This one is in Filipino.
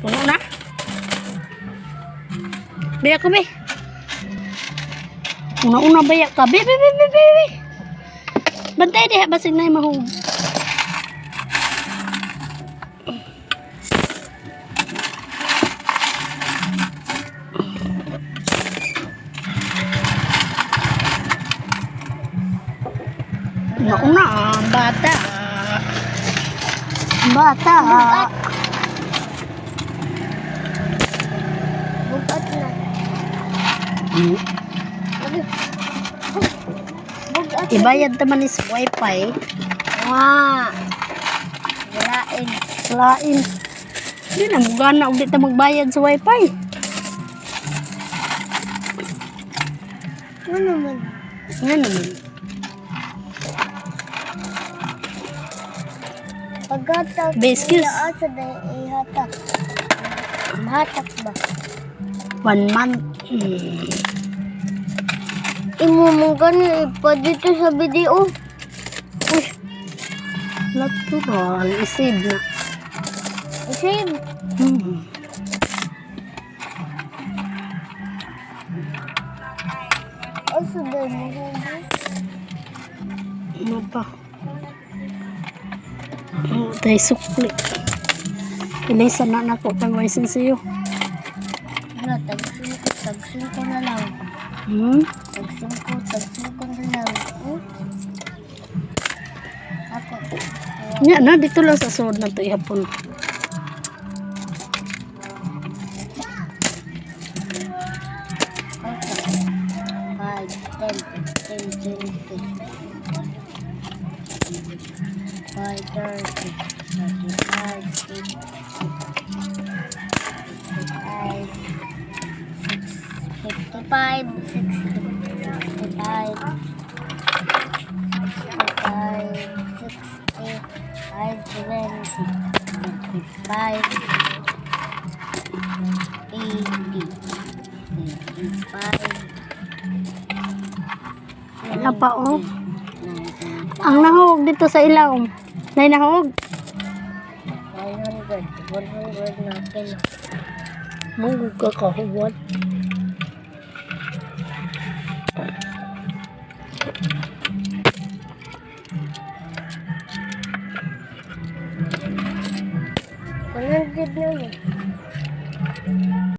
Puno na. Baya ka, be. Una-una baya ka. Be. Bantay diha, basig na yung mahug. Una-una, bata. Bata. Bukat na. Bukat. Ibayad naman is wifi. Wah. Galain. Lain. Hindi na mugana ulit na magbayad sa wifi. Ano naman? Nga naman. Pagkatap. Biscuits. Asa na ihatak. Mahatak ba? 1 month. Imo mong gani pa dito sa video. Uy. Natural. Isib na. Save. Asa na mo? Ano pa? Tayo sukli. Ilisan na nako kang waisin sa'yo. Wala, tag-5 na lang. Tag-5 na lang. Ako. Nga na, dito lang sa suod na ito ihapon. Five, 10, 15, 20. 5, 30, 35, Ano pa oh? Ang nahog dito sa ilaw. Nay nahog. 100 na kilo. Munggo ka kahuwat.